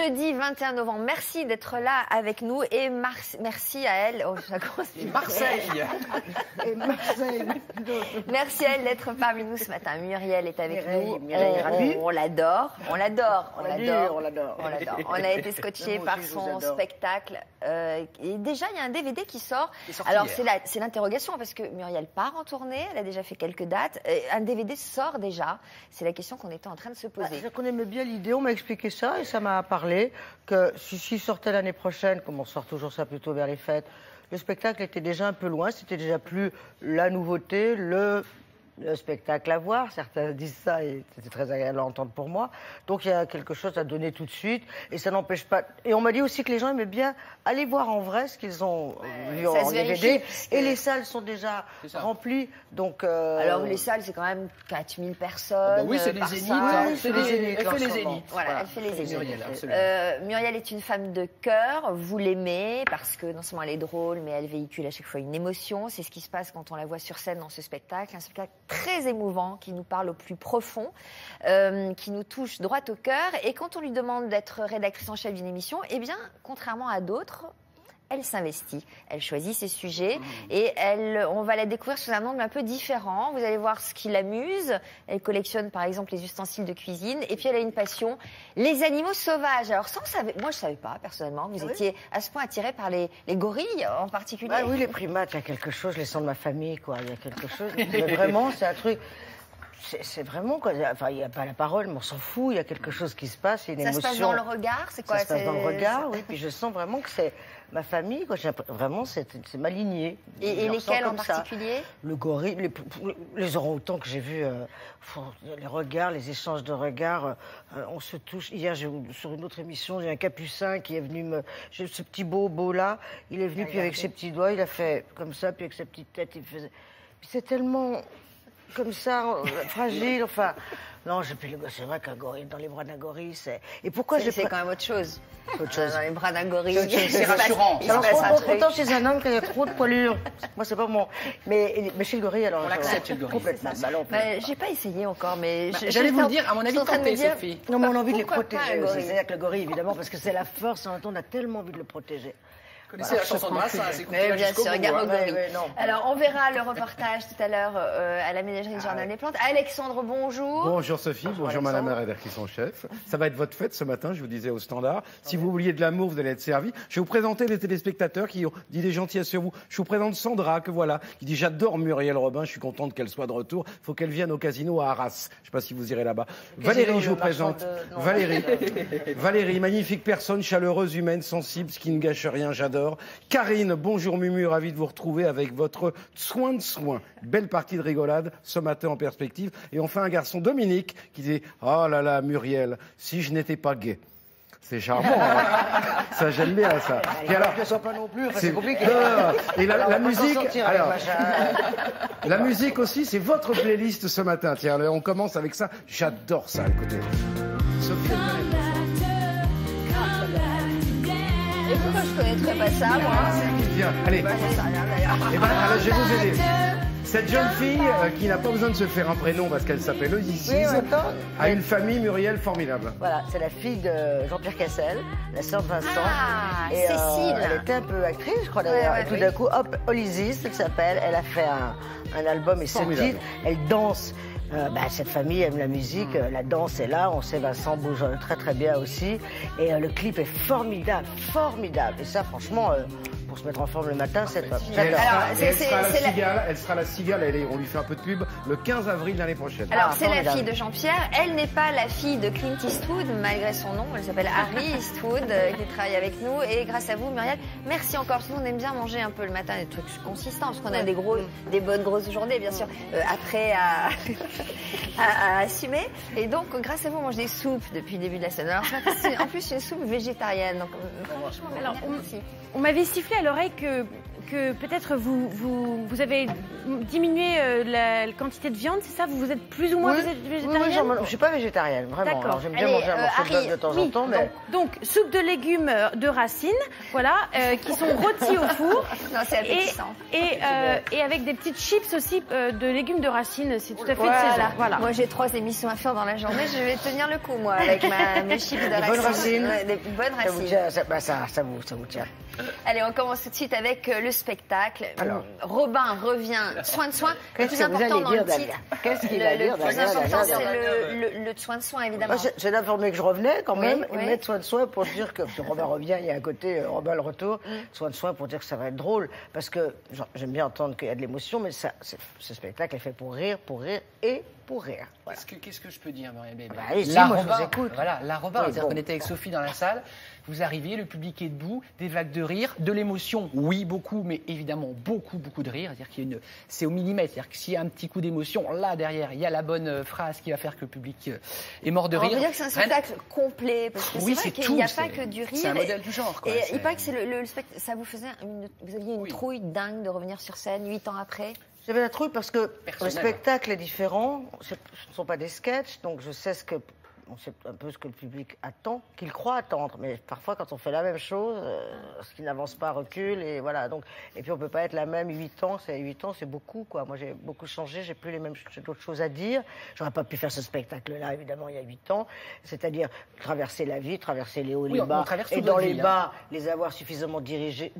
jeudi 21 novembre. Merci d'être là avec nous et merci à elle. Oh, ça commence. Et Marseille. Et Marseille. Merci à elle d'être parmi nous ce matin. Muriel est avec nous. Muriel, on l'adore. On l'adore. On l'adore. On l'adore. On l'adore. On a été scotché par son spectacle. Et déjà, il y a un DVD qui sort. Alors, c'est l'interrogation parce que Muriel part en tournée. Elle a déjà fait quelques dates. Un DVD sort déjà. C'est la question qu'on était en train de se poser. C'est qu'on aimait bien l'idée. On m'a expliqué ça et ça m'a parlé que si sortait l'année prochaine, comme on sort toujours ça plutôt vers les fêtes, le spectacle était déjà un peu loin. C'était déjà plus la nouveauté, le spectacle à voir, certains disent ça et c'était très agréable à entendre pour moi. Donc il y a quelque chose à donner tout de suite et ça n'empêche pas. Et on m'a dit aussi que les gens aimaient bien aller voir en vrai ce qu'ils ont vu en DVD. Et les salles sont déjà remplies. Donc alors les salles c'est quand même 4000 personnes. Oui, c'est des zéniths. Elle fait les zéniths. Voilà, elle fait les zéniths. Muriel, Muriel est une femme de cœur. Vous l'aimez parce que non seulement elle est drôle, mais elle véhicule à chaque fois une émotion. C'est ce qui se passe quand on la voit sur scène dans ce spectacle. Un spectacle très émouvant, qui nous parle au plus profond, qui nous touche droit au cœur. Et quand on lui demande d'être rédactrice en chef d'une émission, eh bien, contrairement à d'autres, elle s'investit, elle choisit ses sujets et on va la découvrir sous un angle un peu différent. Vous allez voir ce qui l'amuse. Elle collectionne par exemple les ustensiles de cuisine et puis elle a une passion, les animaux sauvages. Alors moi je savais pas personnellement que vous étiez à ce point attirée par les gorilles en particulier. Ah oui, les primates, il y a quelque chose, les sons de ma famille, quoi. Il y a quelque chose. Mais vraiment, c'est un truc. C'est vraiment quoi. Enfin, il n'y a pas la parole, mais on s'en fout. Il y a quelque chose qui se passe, il y a une émotion. Ça se passe dans le regard, c'est quoi? Ça se passe dans le regard, oui. Puis je ssens vraiment que c'est ma famille, quoi. Vraiment, c'est ma lignée. Et lesquels en particulier? Le gorille, les orang-outans que j'ai vus, les regards, les échanges de regards, on se touche. Hier, sur une autre émission, j'ai un capucin qui est venu j'ai ce petit beau là, il est venu, puis avec ses petits doigts, il a fait comme ça, puis avec sa petite tête, il faisait. Puis c'est tellement comme ça, fragile, enfin. Non, c'est vrai qu'un gorille, dans les bras d'un gorille, c'est. Et pourquoi c'est quand même autre chose. Autre chose. Dans les bras d'un gorille. C'est rassurant. Autant chez un homme qu'il y a trop de poilure. Moi, c'est pas mon. Mais chez le gorille, alors. On l'accepte chez le gorille. Complètement. J'ai pas essayé encore, mais. J'allais vous le dire, à mon avis, tentez, Sophie. Non, mais on a envie de les protéger. C'est-à-dire que le gorille, évidemment, parce que c'est la force, en même temps, on a tellement envie de le protéger. Vous connaissez la chanson de Brassens, c'est coupé bien sûr, regarde gorille. Alors, on verra le reportage tout à l'heure à la ménagerie du Jardin des Plantes. Alexandre, bonjour. Bonjour Sophie, bonjour Madame la rédactrice en chef. Ça va être votre fête ce matin, je vous disais au standard. Si vous vouliez de l'amour, vous allez être servi. Je vais vous présenter les téléspectateurs qui ont dit des gentillesses sur vous. Je vous présente Sandra, qui dit j'adore Muriel Robin, je suis contente qu'elle soit de retour. Il faut qu'elle vienne au casino à Arras. Je ne sais pas si vous irez là-bas. Valérie, je vous présente. Valérie, magnifique personne, chaleureuse, humaine, sensible, ce qui ne gâche rien, j'adore. Karine, bonjour Mumu, ravi de vous retrouver avec votre soin de soin. Belle partie de rigolade ce matin en perspective. Et enfin un garçon, Dominique, qui dit oh là là Muriel, si je n'étais pas gay. C'est charmant, hein. Ça j'aime bien ça. Et alors, ne sois pas non plus, c'est compliqué. Et la musique, la musique aussi, c'est votre playlist ce matin. Tiens, on commence avec ça. J'adore ça. Écoutez, Sophie. Et pourquoi je connaîtrais pas ça, moi? Bien, allez. Alors, je vais vous aider. Cette jeune fille qui n'a pas besoin de se faire un prénom parce qu'elle s'appelle Odysseus, a une famille Muriel formidable. Voilà, c'est la fille de Jean-Pierre Cassel, la sœur de Vincent. Ah, et, Cécile. Elle était un peu actrice, je crois d'ailleurs. Et tout d'un coup, hop, Odysseus, elle s'appelle. Elle a fait un album et 7 titres. Elle danse. Cette famille aime la musique, la danse est là, on sait Vincent bouge très très bien aussi. Et le clip est formidable, formidable. Et ça, franchement, pour se mettre en forme le matin, c'est top. Elle sera la cigale, on lui fait un peu de pub, le 15 avril l'année prochaine. Alors, c'est la fille de Jean-Pierre. Elle n'est pas la fille de Clint Eastwood, malgré son nom. Elle s'appelle Harry Eastwood, qui travaille avec nous. Et grâce à vous, Muriel, merci encore. Parce que nous, on aime bien manger un peu le matin des trucs consistants, parce qu'on a des bonnes grosses journées, bien sûr, après à assumer. Et donc, grâce à vous, on mange des soupes depuis le début de la semaine. Alors, c'est en plus une soupe végétarienne. Donc, franchement, alors, on m'avait sifflé à l'oreille que peut-être vous avez diminué la quantité de viande, c'est ça? Vous êtes plus ou moins végétarienne? Oui, je ne suis pas végétarienne, vraiment. D'accord. J'aime bien manger un morceau de bœuf de temps en temps, mais... Donc, soupe de légumes de racines, voilà, qui sont rôtis au four. Non, c'est appétissant. Et avec des petites chips aussi de légumes de racines, c'est tout à fait de saison. Voilà. Moi, j'ai 3 émissions à faire dans la journée, je vais tenir le coup, moi, avec mes chips de racines. Bonnes racines. Ouais, des bonnes racines. Ça vous tient. Allez, on commence tout de suite avec le spectacle. Alors, Robin revient. Soin de soin. Le plus important dans le titre. Qu'est-ce qu'il va dire, Le plus important, c'est le soin de soin, évidemment. C'est d'informer que je revenais quand même et oui. mettre soin de soin pour dire que Robin revient, il y a un côté Robin le retour, soin de soin pour dire que ça va être drôle. Parce que j'aime bien entendre qu'il y a de l'émotion, mais ce spectacle est fait pour rire et pour rire. Voilà. Qu'est-ce que je peux dire, Marie Bébé? Moi, je vous écoute. Voilà, la Robin. Oui, C'est-à-dire qu'on était avec Sophie dans la salle. Vous arrivez, le public est debout, des vagues de rire, de l'émotion, oui, beaucoup, mais évidemment beaucoup de rire. C'est-à-dire qu'il y a c'est au millimètre. C'est-à-dire que s'il y a un petit coup d'émotion, là derrière, il y a la bonne phrase qui va faire que le public est mort de rire. On veut dire que c'est un spectacle complet, parce que oui, c'est vrai qu'il n'y a pas que du rire. C'est un modèle du genre. Quoi. Et il paraît que c'est le spectacle. Ça vous faisait vous aviez une trouille dingue de revenir sur scène 8 ans après. J'avais la trouille parce que personnel. Le spectacle est différent. Ce ne sont pas des sketchs, donc je sais on sait un peu ce que le public attend, qu'il croit attendre. Mais parfois, quand on fait la même chose, ce qui n'avance pas recule. Et voilà. Donc, et puis, on ne peut pas être la même 8 ans. 8 ans, c'est beaucoup, quoi. Moi, j'ai beaucoup changé. J'ai d'autres choses à dire. J'aurais pas pu faire ce spectacle-là, évidemment, il y a 8 ans. C'est-à-dire traverser la vie, traverser les hauts et les bas. Et dans les bas, les avoir suffisamment dirigés.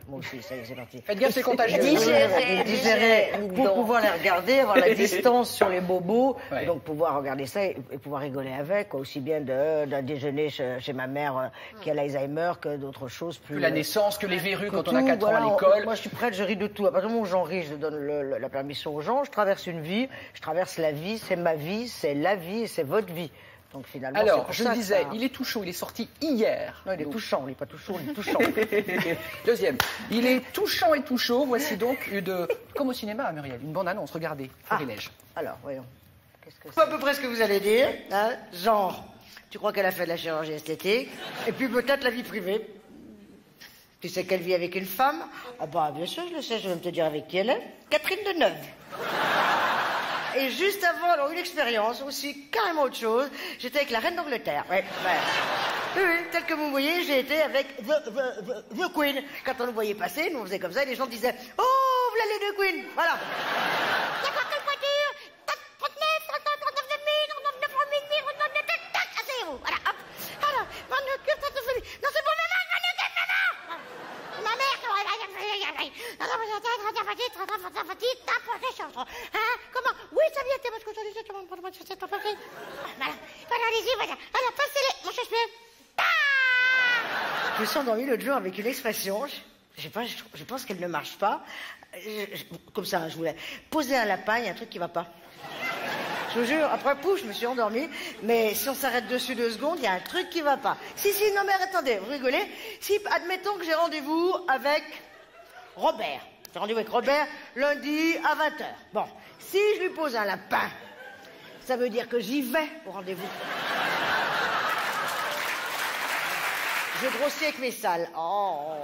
Moi aussi, ça y est, c'est parti. Faites gaffe, c'est contagieux. Digérer. Pour pouvoir les regarder, avoir la distance sur les bobos. Ouais. Donc, pouvoir regarder ça et pouvoir rigoler avec, quoi, aussi bien d'un déjeuner chez ma mère qui a l'Alzheimer que d'autres choses plus... Que la naissance, que les verrues quand on a tout, 4 voilà, ans à l'école. Moi, je suis prête, je ris de tout. À partir du moment où j'en ris, je donne la permission aux gens. Je traverse une vie, je traverse la vie, c'est ma vie, c'est la vie et c'est votre vie. Donc finalement, alors, je le disais, il est tout chaud, il est sorti hier. Non, il est touchant, il n'est pas tout chaud, il est touchant. Deuxième, il est touchant et tout chaud. Voici donc comme au cinéma, Muriel, une bande-annonce, regardez, Florilège. Alors, voyons. C'est à peu près ce que vous allez dire, hein, genre, tu crois qu'elle a fait de la chirurgie esthétique, et puis peut-être la vie privée. Tu sais qu'elle vit avec une femme? Ah bah bien sûr, je le sais, je vais même te dire avec qui elle est. Catherine Deneuve. Et juste avant, alors une expérience, aussi carrément autre chose, j'étais avec la reine d'Angleterre. Ouais, oui, tel que vous me voyez, j'ai été avec the Queen. Quand on nous voyait passer, nous on faisait comme ça, et les gens disaient « Oh, voilà les deux Queen !» Voilà. D'accord, quelle voiture? 39 asseyez-vous. Voilà, hop. Alors, non, c'est pour maman, ma mère, comment? Oui, ça vient, parce que je disais, c'est pas possible. Voilà, allez-y, voilà. Alors, passez-les, mon chef. Je me suis endormie l'autre jour avec une expression, je pense qu'elle ne marche pas. Comme ça, je voulais poser un lapin, il y a un truc qui va pas. Je vous jure, après, pouf, je me suis endormie. Mais si on s'arrête dessus 2 secondes, il y a un truc qui va pas. Si, non mais attendez, vous rigolez. Si, admettons que j'ai rendez-vous avec Robert. J'ai rendez-vous avec Robert lundi à 20h. Bon, si je lui pose un lapin, ça veut dire que j'y vais au rendez-vous. Je grossis avec mes salles. Oh.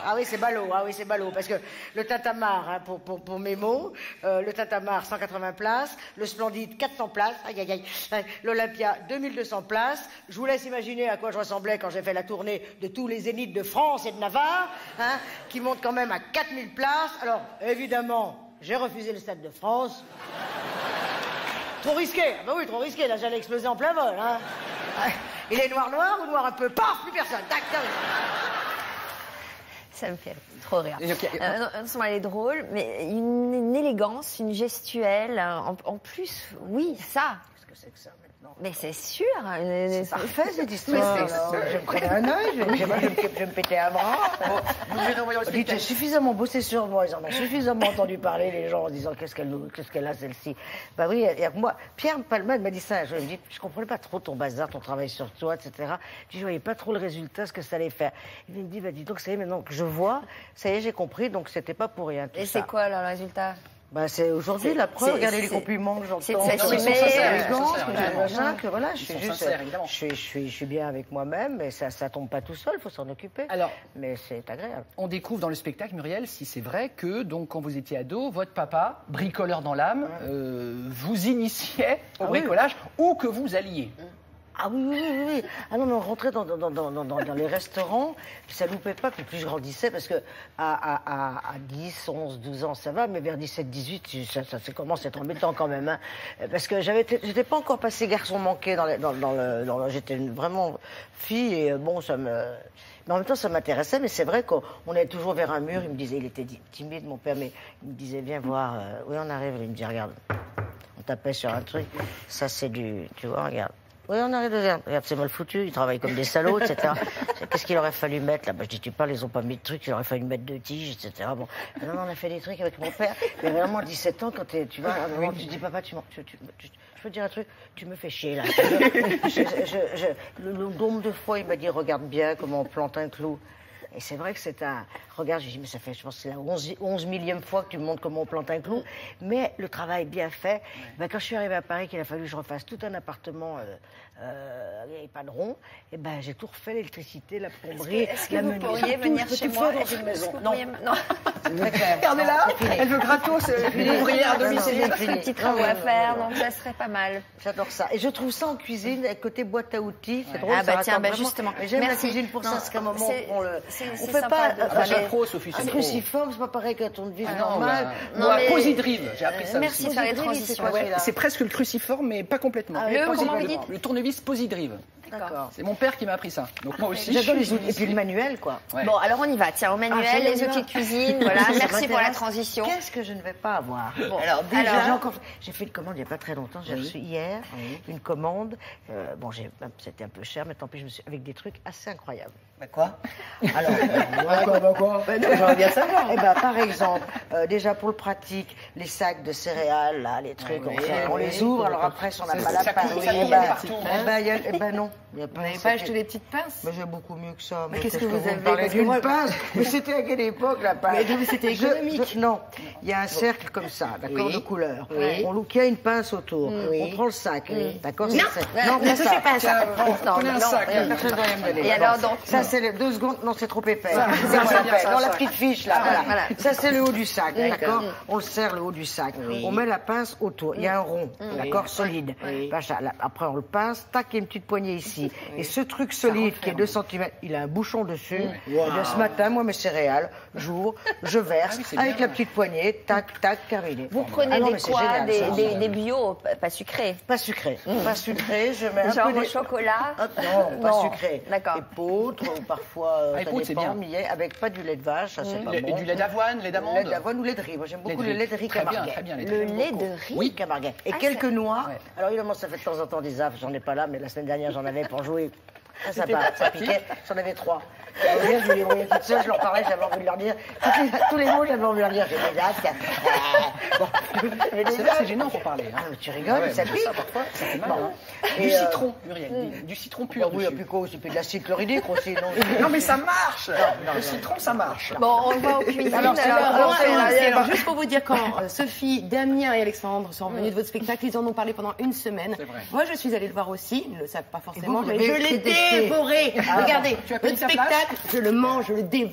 Ah oui, c'est ballot, parce que le Tintamarre, hein, pour mes mots, le Tintamarre, 180 places, le Splendide, 400 places, aïe, aïe, aïe, l'Olympia, 2200 places. Je vous laisse imaginer à quoi je ressemblais quand j'ai fait la tournée de tous les zéniths de France et de Navarre, hein, qui montent quand même à 4000 places. Alors, évidemment, j'ai refusé le Stade de France. Trop risqué, bah oui, trop risqué, là, j'allais exploser en plein vol, hein. Il est noir ou noir un peu? Paf, plus personne, tac, tac. Ça me fait trop rire. Elle est drôle, mais une élégance, une gestuelle. En plus, oui, ça. Qu'est-ce que c'est que ça maintenant? Mais c'est sûr. C'est parfait cette histoire. Je me prenais un œil, je me pétais un bras. J'ai suffisamment bossé sur moi, ils en ont suffisamment entendu parler les gens en disant qu'est-ce qu'elle a celle-ci. Bah oui, moi, Pierre Palmade m'a dit ça. Je me dis, je comprenais pas trop ton bazar, ton travail sur toi, etc. Je voyais pas trop le résultat, ce que ça allait faire. Il me dit, bah dis donc, ça y est, maintenant que je vois, ça y est, j'ai compris, donc c'était pas pour rien. Et c'est quoi alors le résultat? Bah, c'est aujourd'hui la preuve. Regardez les compliments que j'entends. C'est de Non, mais ils sont s'assumer. sincères, Voilà, je suis bien avec moi-même, mais ça tombe pas tout seul, il faut s'en occuper. Alors, mais c'est agréable. on découvre dans le spectacle, Muriel, si c'est vrai que donc quand vous étiez ado, votre papa, bricoleur dans l'âme, vous initiait au bricolage où que vous alliez. Ah oui. Ah non, mais on rentrait dans les restaurants, ça loupait pas, puis plus je grandissais, parce que à 10, 11, 12 ans, ça va, mais vers 17, 18, ça commence à être embêtant quand même. Hein, parce que j'étais pas encore passé garçon manqué j'étais vraiment fille, et bon, mais en même temps, ça m'intéressait, mais c'est vrai qu'on allait toujours vers un mur, il me disait, il était timide, mon père, mais il me disait, viens voir, oui, on arrive, il me dit, regarde, on tapait sur un truc, ça c'est tu vois, regarde. Oui, on arrive, regarde, c'est mal foutu, ils travaillent comme des salauds, etc. Qu'est-ce qu'il aurait fallu mettre là? Bah, je dis, tu parles, ils ont pas mis de trucs, il aurait fallu mettre 2 tiges, etc. Bon, non, on a fait des trucs avec mon père, mais vraiment, à 17 ans, quand tu vois, à un moment, tu te dis, papa, je peux te dire un truc, tu me fais chier là. Le nombre de fois, il m'a dit, regarde bien comment on plante un clou. Et c'est vrai que c'est un... Regarde, j'ai dit, mais ça fait, je pense, c'est la 11 millième fois que tu me montres comment on plante un clou. Mais le travail bien fait, ben, quand je suis arrivée à Paris, qu'il a fallu que je refasse tout un appartement, il n'y avait pas de rond, et ben, j'ai tout refait, l'électricité, la plomberie, Est-ce que vous pourriez venir chez moi dans une maison? Non. Regardez-la, elle veut gratos une ouvrière à domicile. Des petits travaux à faire, donc ça serait pas mal. J'adore ça. Et je trouve ça en cuisine, côté boîte à outils, c'est drôle. Ah bah ça tiens, raconte bah vraiment. justement. Mais j'aime la Merci. cuisine pour ça, parce qu'à un moment, on fait sympa pas... de Ah, parler. c'est pro, Sophie, c'est Un pro. cruciforme, c'est pas pareil qu'un tournevis Ah, normal. non, Non, mais- Posidrive, j'ai appris ça Merci de aussi. faire les Posidrive, c'est transitions. quoi, celui-là? C'est presque le cruciforme, mais pas complètement. Ah, le- Posidrive. comment vous dites Le tournevis Posidrive. D'accord. C'est mon père qui m'a appris ça. Donc moi aussi. J'adore je les suis outils. Et puis le manuel, quoi. Ouais. Bon, alors on y va. Tiens, au manuel, Ah, les on y outils va. de cuisine, voilà. Ça Merci pour la m'intéresse. transition. Qu'est-ce que je ne vais pas avoir? Bon, Alors, déjà, alors- j'ai fait une commande il n'y a pas très longtemps. J'ai reçu hier une commande. Bon, c'était un peu cher, mais tant pis, avec des trucs assez incroyables. Bah quoi? Alors, quoi? J'aimerais bien savoir. Eh ben, par exemple, déjà pour le pratique, les sacs de céréales, là, les trucs, on les ouvre. Alors après, si on n'a pas la ça pince, coule, ça coule partout. non. Il y a pas Vous n'avez ça pas qui- acheté des petites pinces? Mais j'ai beaucoup mieux que ça. Mais qu'est-ce que vous me avez? parlez Parce que d'une moi- pince? Mais c'était à quelle époque, la pince? Mais c'était économique. Non. Il y a un cercle comme ça, d'accord, Oui. de couleurs. Oui. On qui a une pince autour. Oui. On prend le sac, d'accord? Non, non, ne touchez pas à ça. Prenez un sac. Personne ne doit rien me donner. Et alors, donc- Ça, c'est les 2 secondes. Non, c'est trop épais. Ça, C'est ça, moins ça, épais. ça, Non, ça. la petite fiche, là. voilà. Ça, c'est le haut du sac, D'accord. d'accord? On le serre, le haut du sac. On met la pince autour. Il y a un rond, d'accord, solide. Machin. Là, après, on le pince. Tac, il y a une petite poignée ici. Et ce truc solide, qui est 2 cm, il a un bouchon dessus. Eh bien, ce matin, moi, mes céréales, j'ouvre, je verse, Ah oui, c'est avec bien. la petite poignée, tac, tac, terminé. Vous prenez Ah non, des mais c'est quoi? génial, ça. Des bio, pas sucrés. Pas sucré. Pas sucré, je mets un Genre peu au des... chocolat? Non, pas sucré. D'accord. Épeautre, ou parfois, ça épeautre, c'est dépend, bien. millet, avec pas du lait de vache, ça c'est pas Et bon. du lait d'avoine, lait d'amande. Lait d'avoine ou lait de riz. Moi, j'aime beaucoup le lait de riz Très bien, camarguais. très bien. Le lait de riz? Oui, camarguais. Et Ah, quelques noix. Ouais. Alors évidemment, ça fait de temps en temps des affres. J'en ai pas là, mais la semaine dernière, j'en avais pour jouer. Ah, ça piquait. J'en avais 3. Je les débrouillais toute seule, je leur parlais, j'avais envie de leur dire. Tous les mots, j'avais envie de leur dire. J'ai des affres. Bon. C'est vrai, c'est gênant pour parler. Ah, mais tu rigoles, Ouais, ça mais pique. ça, parfois, ça fait mal. Bon. Hein. Et, Du citron, Muriel. Du citron pur. Oui, il n'y a dessus. plus quoi, c'est plus de l'acide chlorhydrique aussi. Non, mais ça marche. Le citron, ça marche. Bon, on va aux cuisines. Alors, c'est alors, Alors, juste pour vous dire, quand Sophie, Damien et Alexandre sont venus de votre spectacle, ils en ont parlé pendant une semaine. C'est vrai. Moi, je suis allée le voir aussi, ils ne le savent pas forcément, vous mais l'avez je l'ai détesté. dévoré. Regardez, Tu as payé votre ta place spectacle, je le mange, je le dévore.